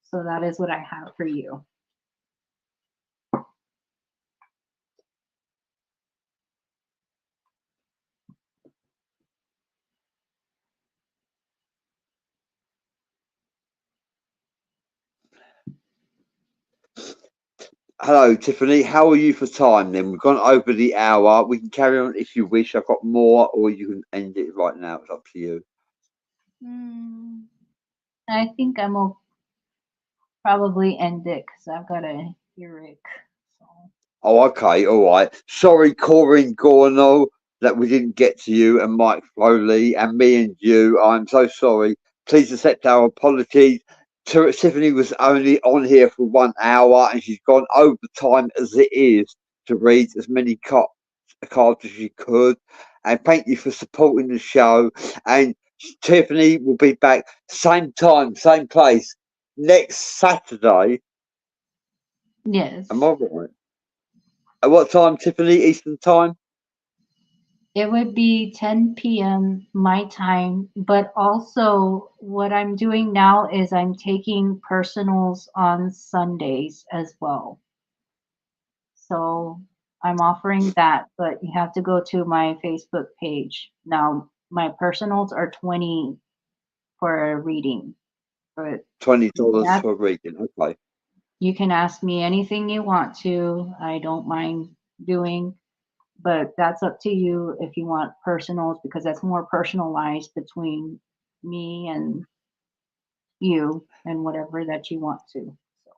[SPEAKER 2] So that is what I have for you.
[SPEAKER 1] Hello, Tiffany. How are you for time then? We've gone over the hour. We can carry on if you wish. I've got more, or you can end it right now. It's up to you.
[SPEAKER 2] Hmm, I think I'm probably end it because I've got a headache. So
[SPEAKER 1] Oh, okay. All right. Sorry, Corinne Gorno, that we didn't get to you, and Mike Foley, and me and you. I'm so sorry. Please accept our apologies. Tiffany was only on here for 1 hour, and she's gone over time as it is to read as many cards as she could. And thank you for supporting the show. And Tiffany will be back same time, same place next Saturday. Am I
[SPEAKER 2] yes,
[SPEAKER 1] right? At what time, Tiffany? Eastern time?
[SPEAKER 2] it would be 10 p.m. my time, but also what I'm doing now is I'm taking personals on Sundays as well. So I'm offering that, but you have to go to my Facebook page. Now, my personals are 20 for a reading, but you can
[SPEAKER 1] $20
[SPEAKER 2] ask,
[SPEAKER 1] for reading. Okay.
[SPEAKER 2] you can ask me anything you want to. I don't mind doing, but that's up to you if you want personals because that's more personalized between me and you and whatever that you want to. So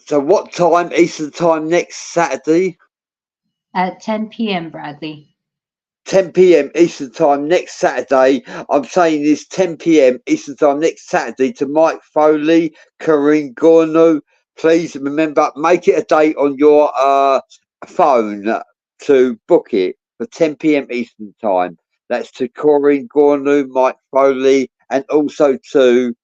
[SPEAKER 1] So what time Eastern time next Saturday?
[SPEAKER 2] at 10 p.m., Bradley.
[SPEAKER 1] 10 p.m. Eastern Time next Saturday. I'm saying this 10 p.m. Eastern Time next Saturday to Mike Foley, Corinne Gorno. Please remember, make it a date on your phone to book it for 10 p.m. Eastern Time. That's to Corinne Gorno, Mike Foley, and also to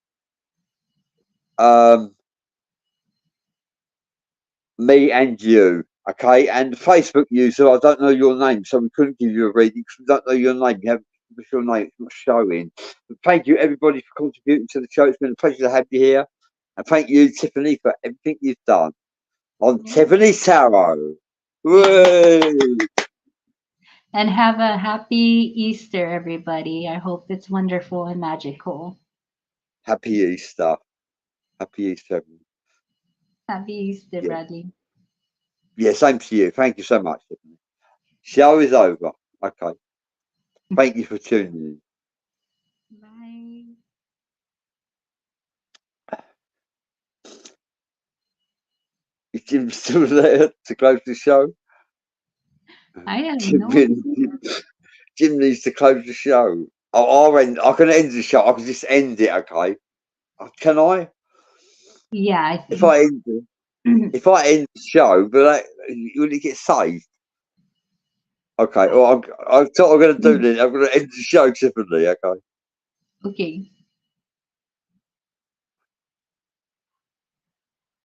[SPEAKER 1] me and you. Okay, and the Facebook user, I don't know your name, so we couldn't give you a reading because we don't know your name. You haven't given us your name, it's not showing. But thank you, everybody, for contributing to the show. It's been a pleasure to have you here. And thank you, Tiffany, for everything you've done on
[SPEAKER 2] Yeah.
[SPEAKER 1] Tiffany's Tarot.
[SPEAKER 2] Yeah.
[SPEAKER 1] Woo!
[SPEAKER 2] And have a happy Easter, everybody. I hope it's wonderful and magical.
[SPEAKER 1] Happy Easter. Happy Easter.
[SPEAKER 2] Happy Easter,
[SPEAKER 1] Yeah.
[SPEAKER 2] Bradley.
[SPEAKER 1] Yeah, same to you. Thank you so much, Tiffany. Show is over. Okay. Thank you for tuning
[SPEAKER 2] Bye.
[SPEAKER 1] in. Is Jim still there to close the show?
[SPEAKER 2] I have
[SPEAKER 1] Jim,
[SPEAKER 2] no idea.
[SPEAKER 1] Jim needs to close the show. I can end the show. I can just end it, okay? Can I?
[SPEAKER 2] Yeah, I
[SPEAKER 1] If
[SPEAKER 2] think.
[SPEAKER 1] I end the show, will it get saved? Okay. Well, I thought I'm going to do this. I'm going to end the show, Tiffany. Okay.
[SPEAKER 2] Okay.